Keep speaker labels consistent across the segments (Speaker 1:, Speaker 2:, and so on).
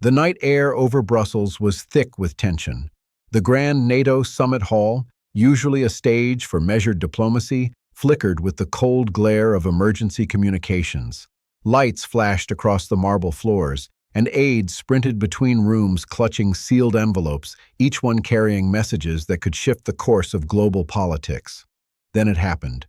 Speaker 1: The night air over Brussels was thick with tension. The grand NATO summit hall, usually a stage for measured diplomacy, flickered with the cold glare of emergency communications. Lights flashed across the marble floors, and aides sprinted between rooms clutching sealed envelopes, each one carrying messages that could shift the course of global politics. Then it happened.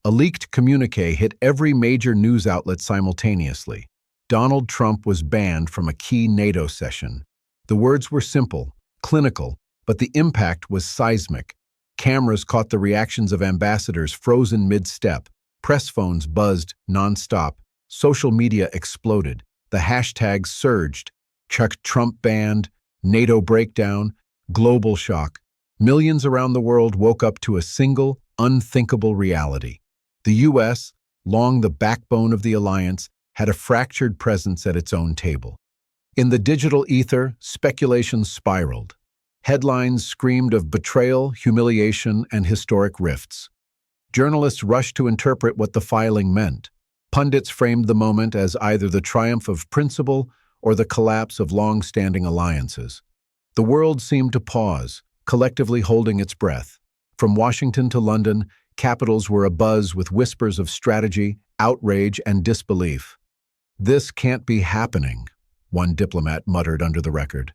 Speaker 1: A leaked communiqué hit every major news outlet simultaneously. Donald Trump was banned from a key NATO session. The words were simple, clinical, but the impact was seismic. Cameras caught the reactions of ambassadors frozen mid-step. Press phones buzzed nonstop. Social media exploded. The hashtags surged. Chuck Trump banned, NATO breakdown, global shock. Millions around the world woke up to a single, unthinkable reality. The U.S., long the backbone of the alliance, had a fractured presence at its own table. In the digital ether, speculation spiraled. Headlines screamed of betrayal, humiliation, and historic rifts. Journalists rushed to interpret what the filing meant. Pundits framed the moment as either the triumph of principle or the collapse of long-standing alliances. The world seemed to pause, collectively holding its breath. From Washington to London, capitals were abuzz with whispers of strategy, outrage, and disbelief. "This can't be happening," one diplomat muttered under the record.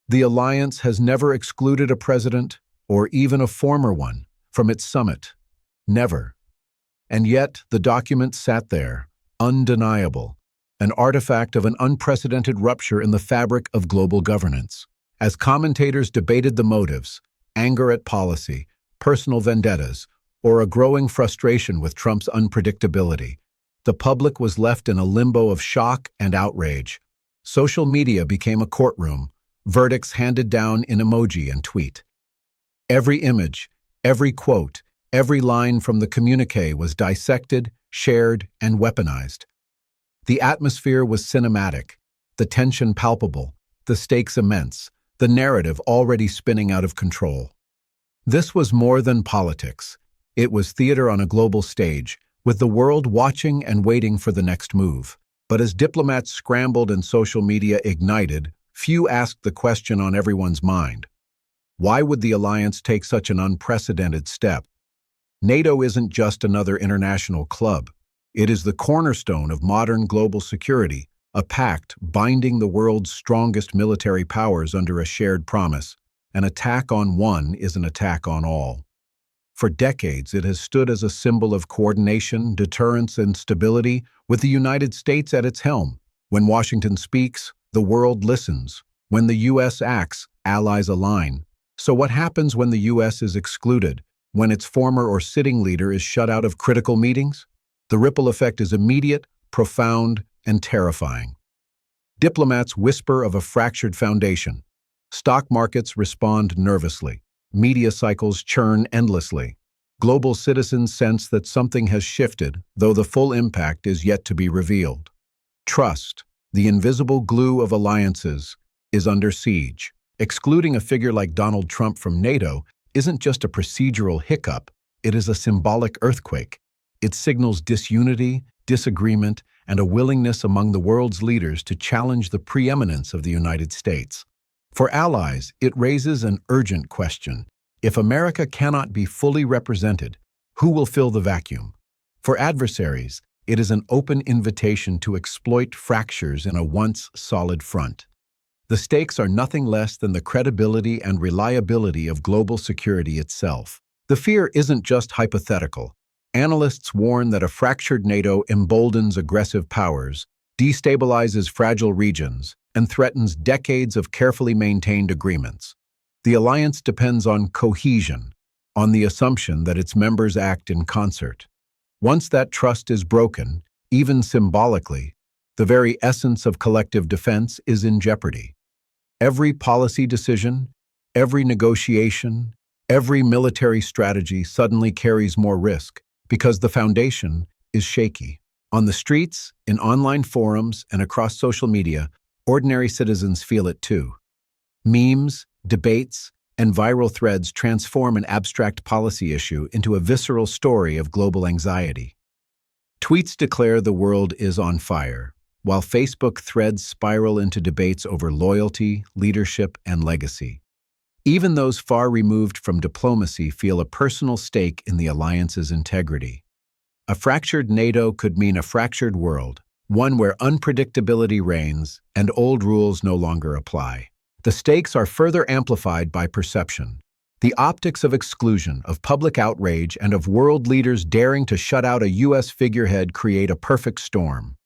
Speaker 1: "The alliance has never excluded a president, or even a former one, from its summit. Never." And yet the document sat there, undeniable, an artifact of an unprecedented rupture in the fabric of global governance. As commentators debated the motives, anger at policy, personal vendettas, or a growing frustration with Trump's unpredictability, the public was left in a limbo of shock and outrage. Social media became a courtroom, verdicts handed down in emoji and tweet. Every image, every quote, every line from the communiqué was dissected, shared, and weaponized. The atmosphere was cinematic, the tension palpable, the stakes immense, the narrative already spinning out of control. This was more than politics. It was theater on a global stage, with the world watching and waiting for the next move. But as diplomats scrambled and social media ignited, few asked the question on everyone's mind. Why would the alliance take such an unprecedented step? NATO isn't just another international club. It is the cornerstone of modern global security, a pact binding the world's strongest military powers under a shared promise. An attack on one is an attack on all. For decades, it has stood as a symbol of coordination, deterrence, and stability, with the United States at its helm. When Washington speaks, the world listens. When the U.S. acts, allies align. So what happens when the U.S. is excluded? When its former or sitting leader is shut out of critical meetings? The ripple effect is immediate, profound, and terrifying. Diplomats whisper of a fractured foundation. Stock markets respond nervously. Media cycles churn endlessly. Global citizens sense that something has shifted, though the full impact is yet to be revealed. Trust, the invisible glue of alliances, is under siege. Excluding a figure like Donald Trump from NATO isn't just a procedural hiccup, it is a symbolic earthquake. It signals disunity, disagreement, and a willingness among the world's leaders to challenge the preeminence of the United States. For allies, it raises an urgent question. If America cannot be fully represented, who will fill the vacuum? For adversaries, it is an open invitation to exploit fractures in a once solid front. The stakes are nothing less than the credibility and reliability of global security itself. The fear isn't just hypothetical. Analysts warn that a fractured NATO emboldens aggressive powers, destabilizes fragile regions, and threatens decades of carefully maintained agreements. The alliance depends on cohesion, on the assumption that its members act in concert. Once that trust is broken, even symbolically, the very essence of collective defense is in jeopardy. Every policy decision, every negotiation, every military strategy suddenly carries more risk because the foundation is shaky. On the streets, in online forums, and across social media, ordinary citizens feel it too. Memes, debates, and viral threads transform an abstract policy issue into a visceral story of global anxiety. Tweets declare the world is on fire. while Facebook threads spiral into debates over loyalty, leadership, and legacy. Even those far removed from diplomacy feel a personal stake in the alliance's integrity. A fractured NATO could mean a fractured world, one where unpredictability reigns and old rules no longer apply. The stakes are further amplified by perception. The optics of exclusion, of public outrage, and of world leaders daring to shut out a U.S. figurehead create a perfect storm.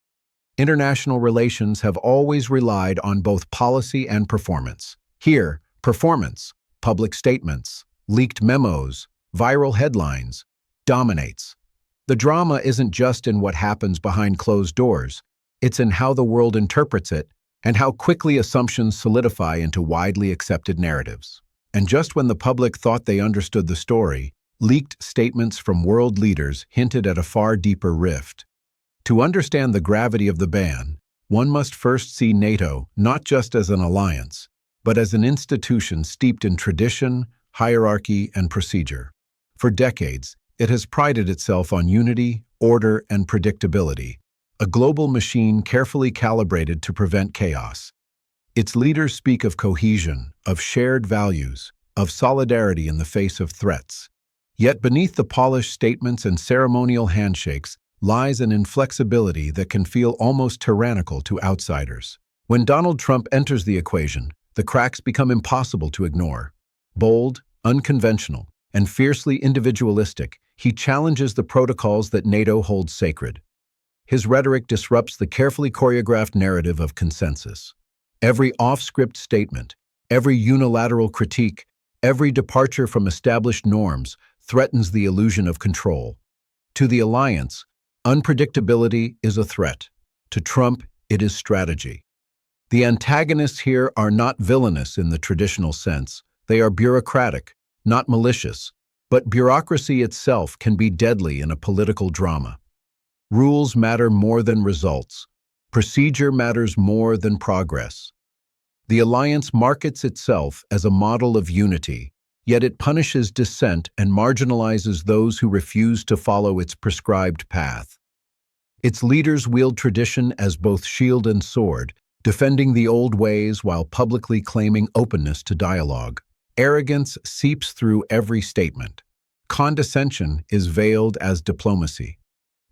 Speaker 1: International relations have always relied on both policy and performance. Here, performance, public statements, leaked memos, viral headlines, dominates. The drama isn't just in what happens behind closed doors, it's in how the world interprets it and how quickly assumptions solidify into widely accepted narratives. And just when the public thought they understood the story, leaked statements from world leaders hinted at a far deeper rift. To understand the gravity of the ban, one must first see NATO not just as an alliance, but as an institution steeped in tradition, hierarchy, and procedure. For decades, it has prided itself on unity, order, and predictability, a global machine carefully calibrated to prevent chaos. Its leaders speak of cohesion, of shared values, of solidarity in the face of threats. Yet beneath the polished statements and ceremonial handshakes lies an inflexibility that can feel almost tyrannical to outsiders. When Donald Trump enters the equation, the cracks become impossible to ignore. Bold, unconventional, and fiercely individualistic, he challenges the protocols that NATO holds sacred. His rhetoric disrupts the carefully choreographed narrative of consensus. Every off-script statement, every unilateral critique, every departure from established norms threatens the illusion of control. To the alliance, unpredictability is a threat. To Trump, it is strategy. The antagonists here are not villainous in the traditional sense. They are bureaucratic, not malicious. But bureaucracy itself can be deadly in a political drama. Rules matter more than results. Procedure matters more than progress. The alliance markets itself as a model of unity, yet it punishes dissent and marginalizes those who refuse to follow its prescribed path. Its leaders wield tradition as both shield and sword, defending the old ways while publicly claiming openness to dialogue. Arrogance seeps through every statement. Condescension is veiled as diplomacy.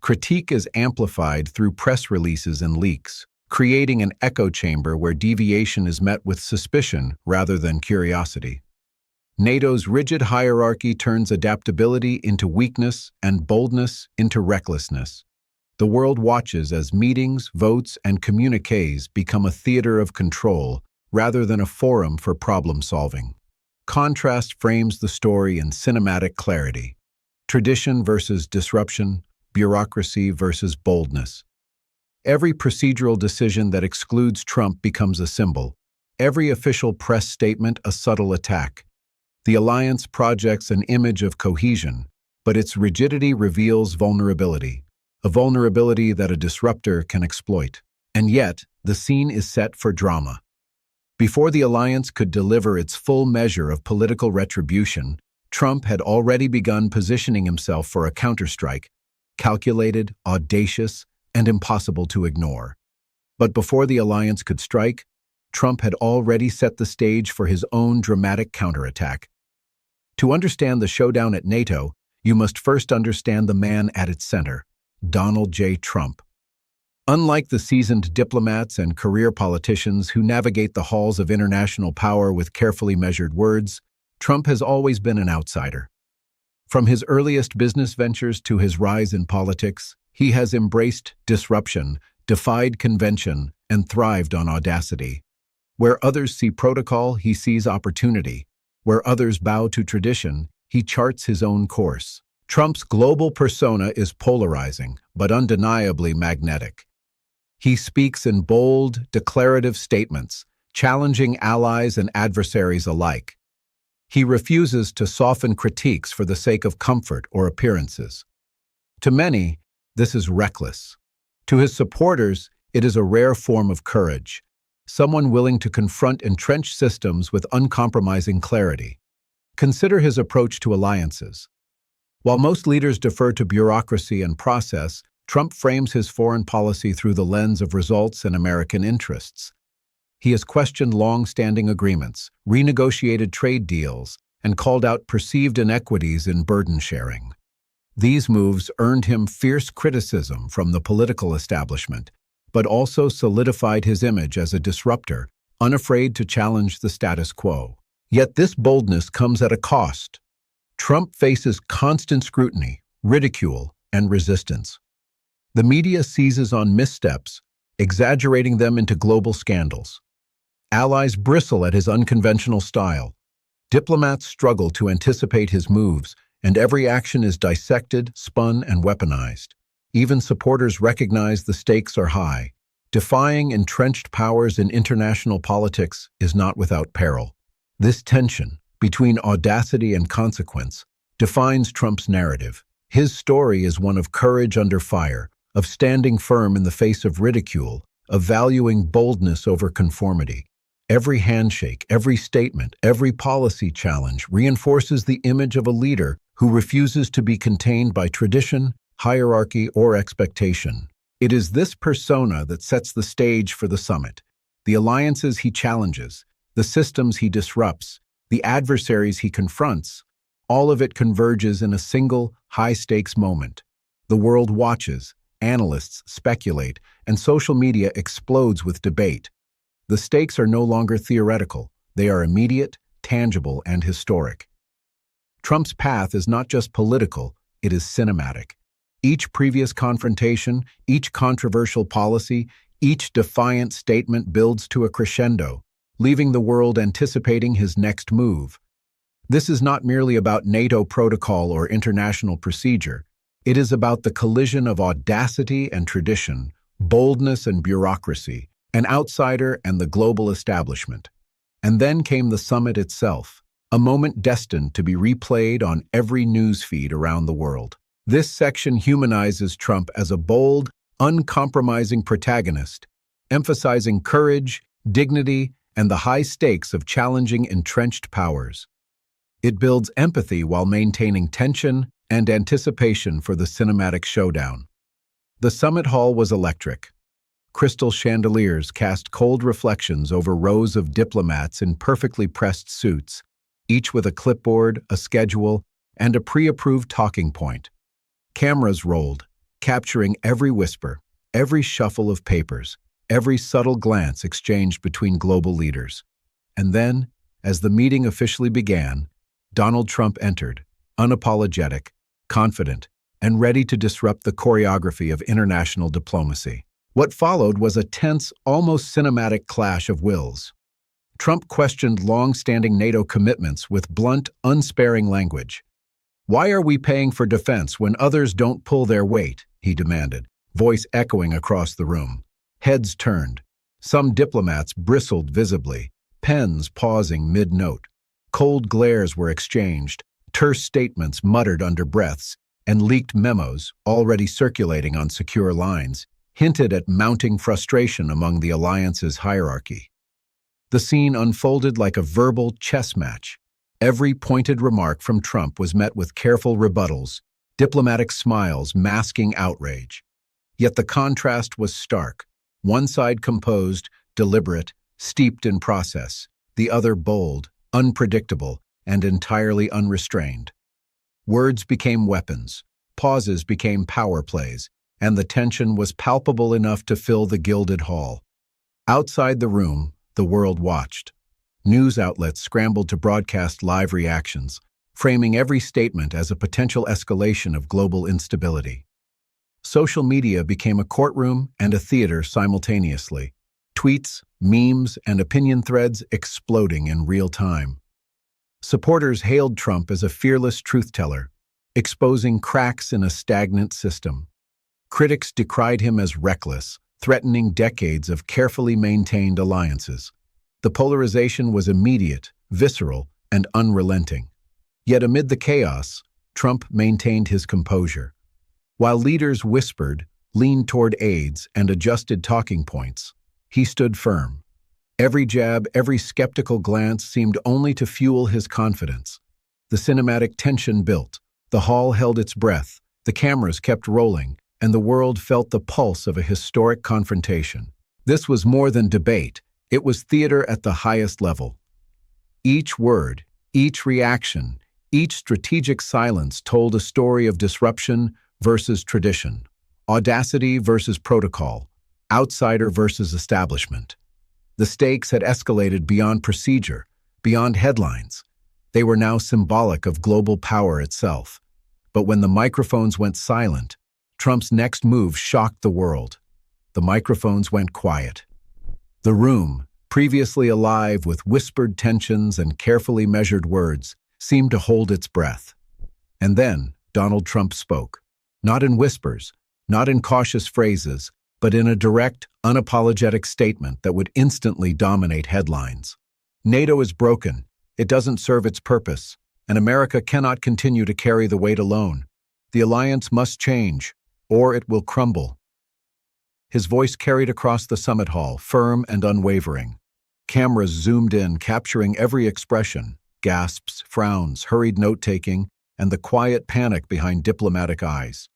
Speaker 1: Critique is amplified through press releases and leaks, creating an echo chamber where deviation is met with suspicion rather than curiosity. NATO's rigid hierarchy turns adaptability into weakness and boldness into recklessness. The world watches as meetings, votes, and communiques become a theater of control rather than a forum for problem-solving. Contrast frames the story in cinematic clarity. Tradition versus disruption, bureaucracy versus boldness. Every procedural decision that excludes Trump becomes a symbol. Every official press statement a subtle attack. The alliance projects an image of cohesion, but its rigidity reveals vulnerability, a vulnerability that a disruptor can exploit. And yet, the scene is set for drama. Before the alliance could deliver its full measure of political retribution, Trump had already begun positioning himself for a counterstrike, calculated, audacious, and impossible to ignore. But before the alliance could strike, Trump had already set the stage for his own dramatic counterattack. To understand the showdown at NATO, you must first understand the man at its center, Donald J. Trump. Unlike the seasoned diplomats and career politicians who navigate the halls of international power with carefully measured words, Trump has always been an outsider. From his earliest business ventures to his rise in politics, he has embraced disruption, defied convention, and thrived on audacity. Where others see protocol, he sees opportunity. Where others bow to tradition, he charts his own course. Trump's global persona is polarizing, but undeniably magnetic. He speaks in bold, declarative statements, challenging allies and adversaries alike. He refuses to soften critiques for the sake of comfort or appearances. To many, this is reckless. To his supporters, it is a rare form of courage, someone willing to confront entrenched systems with uncompromising clarity. Consider his approach to alliances. While most leaders defer to bureaucracy and process, Trump frames his foreign policy through the lens of results and American interests. He has questioned long-standing agreements, renegotiated trade deals, and called out perceived inequities in burden sharing. These moves earned him fierce criticism from the political establishment, but also solidified his image as a disruptor, unafraid to challenge the status quo. Yet this boldness comes at a cost. Trump faces constant scrutiny, ridicule, and resistance. The media seizes on missteps, exaggerating them into global scandals. Allies bristle at his unconventional style. Diplomats struggle to anticipate his moves, and every action is dissected, spun, and weaponized. Even supporters recognize the stakes are high. Defying entrenched powers in international politics is not without peril. This tension between audacity and consequence defines Trump's narrative. His story is one of courage under fire, of standing firm in the face of ridicule, of valuing boldness over conformity. Every handshake, every statement, every policy challenge reinforces the image of a leader who refuses to be contained by tradition, hierarchy, or expectation. It is this persona that sets the stage for the summit. The alliances he challenges, the systems he disrupts, the adversaries he confronts, all of it converges in a single, high-stakes moment. The world watches, analysts speculate, and social media explodes with debate. The stakes are no longer theoretical. They are immediate, tangible, and historic. Trump's path is not just political, it is cinematic. Each previous confrontation, each controversial policy, each defiant statement builds to a crescendo, leaving the world anticipating his next move. This is not merely about NATO protocol or international procedure. It is about the collision of audacity and tradition, boldness and bureaucracy, an outsider and the global establishment. And then came the summit itself, a moment destined to be replayed on every news feed around the world. This section humanizes Trump as a bold, uncompromising protagonist, emphasizing courage, dignity, and the high stakes of challenging entrenched powers. It builds empathy while maintaining tension and anticipation for the cinematic showdown. The summit hall was electric. Crystal chandeliers cast cold reflections over rows of diplomats in perfectly pressed suits, each with a clipboard, a schedule, and a pre-approved talking point. Cameras rolled, capturing every whisper, every shuffle of papers, every subtle glance exchanged between global leaders. And then, as the meeting officially began, Donald Trump entered, unapologetic, confident, and ready to disrupt the choreography of international diplomacy. What followed was a tense, almost cinematic clash of wills. Trump questioned long-standing NATO commitments with blunt, unsparing language. "Why are we paying for defense when others don't pull their weight?" he demanded, voice echoing across the room. Heads turned. Some diplomats bristled visibly, pens pausing mid-note. Cold glares were exchanged, terse statements muttered under breaths, and leaked memos, already circulating on secure lines, hinted at mounting frustration among the alliance's hierarchy. The scene unfolded like a verbal chess match. Every pointed remark from Trump was met with careful rebuttals, diplomatic smiles masking outrage. Yet the contrast was stark. One side composed, deliberate, steeped in process, the other bold, unpredictable, and entirely unrestrained. Words became weapons, pauses became power plays, and the tension was palpable enough to fill the gilded hall. Outside the room, the world watched. News outlets scrambled to broadcast live reactions, framing every statement as a potential escalation of global instability. Social media became a courtroom and a theater simultaneously, tweets, memes, and opinion threads exploding in real time. Supporters hailed Trump as a fearless truth-teller, exposing cracks in a stagnant system. Critics decried him as reckless, threatening decades of carefully maintained alliances. The polarization was immediate, visceral, and unrelenting. Yet amid the chaos, Trump maintained his composure. While leaders whispered, leaned toward aides, and adjusted talking points, he stood firm. Every jab, every skeptical glance seemed only to fuel his confidence. The cinematic tension built. The hall held its breath. The cameras kept rolling, and the world felt the pulse of a historic confrontation. This was more than debate, it was theater at the highest level. Each word, each reaction, each strategic silence told a story of disruption versus tradition, audacity versus protocol, outsider versus establishment. The stakes had escalated beyond procedure, beyond headlines. They were now symbolic of global power itself. But when the microphones went silent, Trump's next move shocked the world. The microphones went quiet. The room, previously alive with whispered tensions and carefully measured words, seemed to hold its breath. And then Donald Trump spoke, not in whispers, not in cautious phrases, but in a direct, unapologetic statement that would instantly dominate headlines. NATO is broken. It doesn't serve its purpose, and America cannot continue to carry the weight alone. The alliance must change, or it will crumble. His voice carried across the summit hall, firm and unwavering. Cameras zoomed in, capturing every expression, gasps, frowns, hurried note-taking, and the quiet panic behind diplomatic eyes.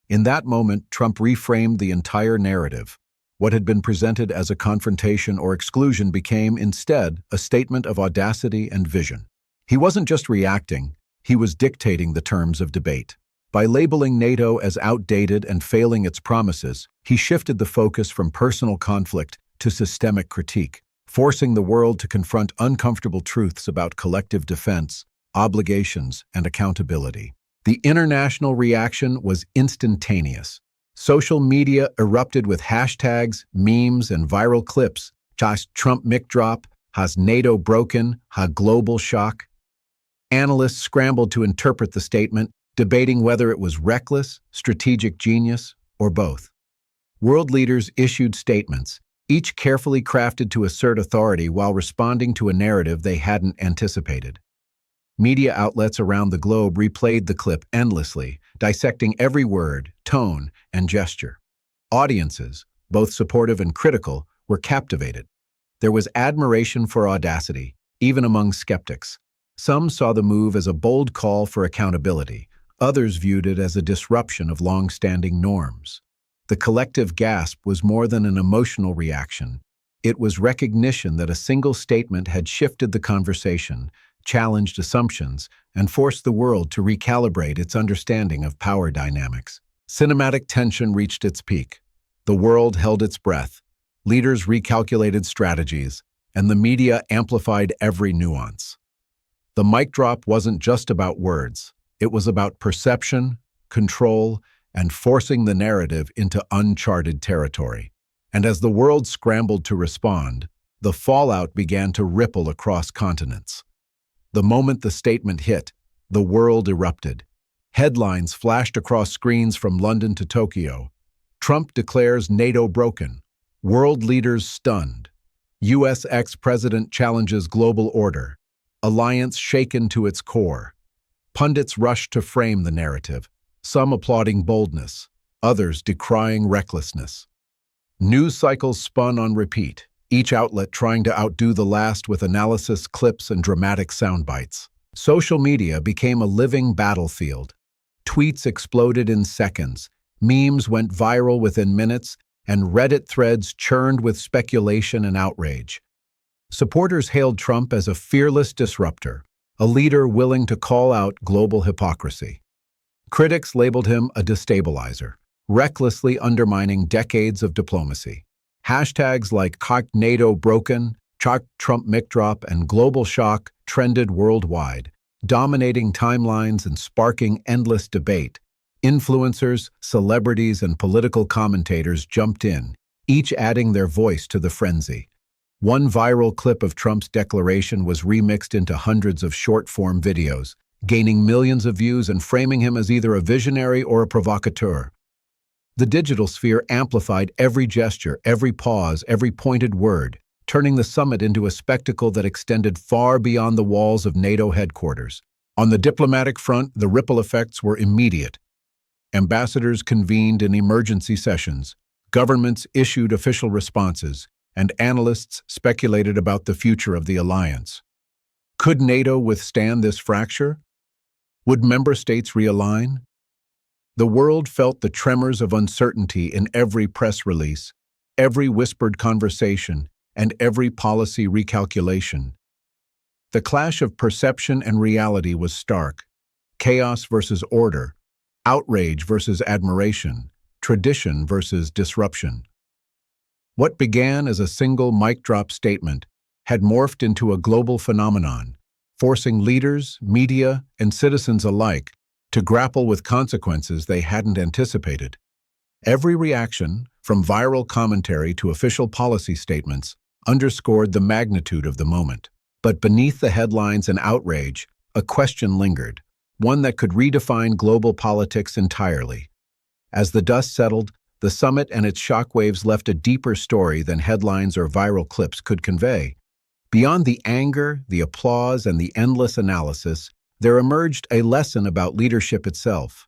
Speaker 1: In that moment, Trump reframed the entire narrative. What had been presented as a confrontation or exclusion became, instead, a statement of audacity and vision. He wasn't just reacting, he was dictating the terms of debate. By labeling NATO as outdated and failing its promises, he shifted the focus from personal conflict to systemic critique, forcing the world to confront uncomfortable truths about collective defense, obligations, and accountability. The international reaction was instantaneous. Social media erupted with hashtags, memes, and viral clips. Has Trump mic drop? Has NATO broken? Ha global shock? Analysts scrambled to interpret the statement, debating whether it was reckless, strategic genius, or both. World leaders issued statements, each carefully crafted to assert authority while responding to a narrative they hadn't anticipated. Media outlets around the globe replayed the clip endlessly, dissecting every word, tone, and gesture. Audiences, both supportive and critical, were captivated. There was admiration for audacity, even among skeptics. Some saw the move as a bold call for accountability. Others viewed it as a disruption of long-standing norms. The collective gasp was more than an emotional reaction. It was recognition that a single statement had shifted the conversation, challenged assumptions, and forced the world to recalibrate its understanding of power dynamics. Cinematic tension reached its peak. The world held its breath. Leaders recalculated strategies, and the media amplified every nuance. The mic drop wasn't just about words. It was about perception, control, and forcing the narrative into uncharted territory. And as the world scrambled to respond, the fallout began to ripple across continents. The moment the statement hit, the world erupted. Headlines flashed across screens from London to Tokyo. Trump declares NATO broken. World leaders stunned. US ex-president challenges global order. Alliance shaken to its core. Pundits rushed to frame the narrative, some applauding boldness, others decrying recklessness. News cycles spun on repeat, each outlet trying to outdo the last with analysis, clips, and dramatic soundbites. Social media became a living battlefield. Tweets exploded in seconds, memes went viral within minutes, and Reddit threads churned with speculation and outrage. Supporters hailed Trump as a fearless disruptor, a leader willing to call out global hypocrisy. Critics labeled him a destabilizer, recklessly undermining decades of diplomacy. Hashtags like NATO broken, Trump mic drop, and global shock trended worldwide, dominating timelines and sparking endless debate. Influencers, celebrities, and political commentators jumped in, each adding their voice to the frenzy. One viral clip of Trump's declaration was remixed into hundreds of short-form videos, gaining millions of views and framing him as either a visionary or a provocateur. The digital sphere amplified every gesture, every pause, every pointed word, turning the summit into a spectacle that extended far beyond the walls of NATO headquarters. On the diplomatic front, the ripple effects were immediate. Ambassadors convened in emergency sessions, governments issued official responses, and analysts speculated about the future of the alliance. Could NATO withstand this fracture? Would member states realign? The world felt the tremors of uncertainty in every press release, every whispered conversation, and every policy recalculation. The clash of perception and reality was stark. Chaos versus order, outrage versus admiration, tradition versus disruption. What began as a single mic-drop statement had morphed into a global phenomenon, forcing leaders, media, and citizens alike to grapple with consequences they hadn't anticipated. Every reaction, from viral commentary to official policy statements, underscored the magnitude of the moment. But beneath the headlines and outrage, a question lingered, one that could redefine global politics entirely. As the dust settled, the summit and its shockwaves left a deeper story than headlines or viral clips could convey. Beyond the anger, the applause, and the endless analysis, there emerged a lesson about leadership itself.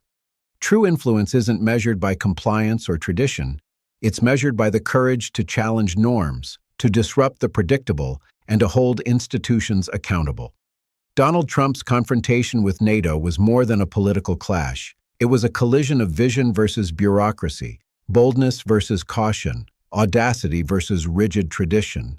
Speaker 1: True influence isn't measured by compliance or tradition. It's measured by the courage to challenge norms, to disrupt the predictable, and to hold institutions accountable. Donald Trump's confrontation with NATO was more than a political clash. It was a collision of vision versus bureaucracy, boldness versus caution, audacity versus rigid tradition.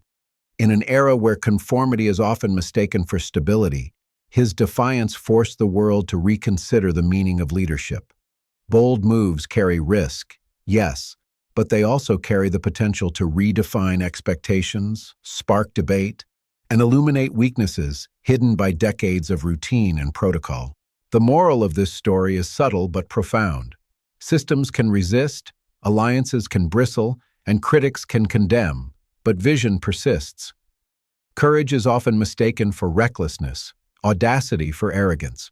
Speaker 1: In an era where conformity is often mistaken for stability, his defiance forced the world to reconsider the meaning of leadership. Bold moves carry risk, yes, but they also carry the potential to redefine expectations, spark debate, and illuminate weaknesses hidden by decades of routine and protocol. The moral of this story is subtle but profound. Systems can resist, alliances can bristle, and critics can condemn, but vision persists. Courage is often mistaken for recklessness, audacity for arrogance.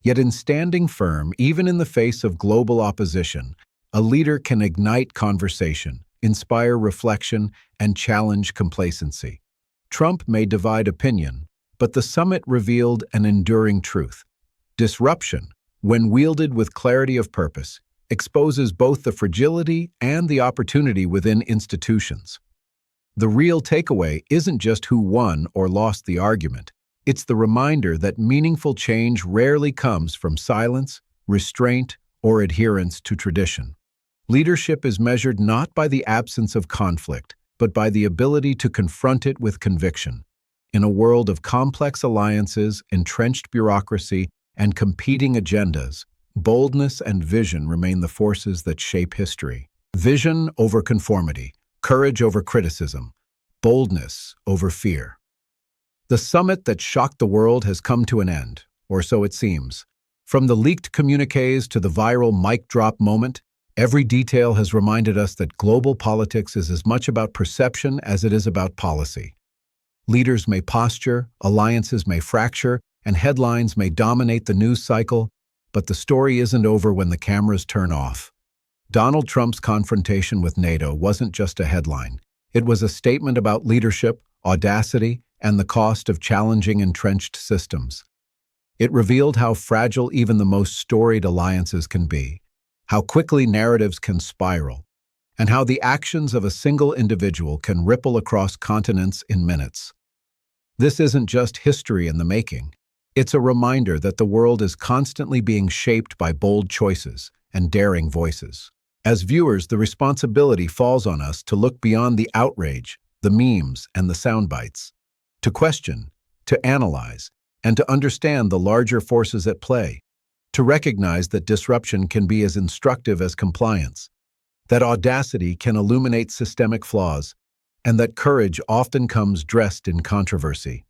Speaker 1: Yet in standing firm, even in the face of global opposition, a leader can ignite conversation, inspire reflection, and challenge complacency. Trump may divide opinion, but the summit revealed an enduring truth. Disruption, when wielded with clarity of purpose, exposes both the fragility and the opportunity within institutions. The real takeaway isn't just who won or lost the argument. It's the reminder that meaningful change rarely comes from silence, restraint, or adherence to tradition. Leadership is measured not by the absence of conflict, but by the ability to confront it with conviction. In a world of complex alliances, entrenched bureaucracy, and competing agendas, boldness and vision remain the forces that shape history. Vision over conformity, courage over criticism, boldness over fear. The summit that shocked the world has come to an end, or so it seems. From the leaked communiques to the viral mic drop moment, every detail has reminded us that global politics is as much about perception as it is about policy. Leaders may posture, alliances may fracture, and headlines may dominate the news cycle, but the story isn't over when the cameras turn off. Donald Trump's confrontation with NATO wasn't just a headline. It was a statement about leadership, audacity, and the cost of challenging entrenched systems. It revealed how fragile even the most storied alliances can be, how quickly narratives can spiral, and how the actions of a single individual can ripple across continents in minutes. This isn't just history in the making. It's a reminder that the world is constantly being shaped by bold choices and daring voices. As viewers, the responsibility falls on us to look beyond the outrage, the memes, and the soundbites, to question, to analyze, and to understand the larger forces at play, to recognize that disruption can be as instructive as compliance, that audacity can illuminate systemic flaws, and that courage often comes dressed in controversy.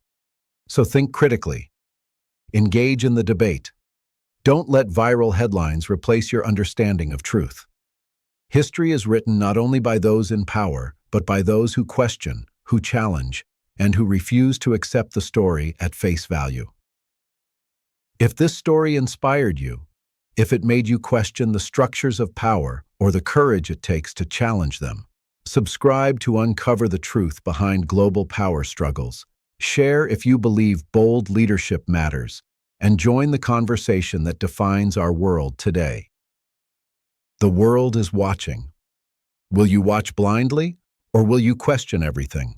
Speaker 1: So think critically. Engage in the debate. Don't let viral headlines replace your understanding of truth. History is written not only by those in power, but by those who question, who challenge, and who refuse to accept the story at face value. If this story inspired you, if it made you question the structures of power or the courage it takes to challenge them, subscribe to uncover the truth behind global power struggles. Share if you believe bold leadership matters, and join the conversation that defines our world today. The world is watching. Will you watch blindly, or will you question everything?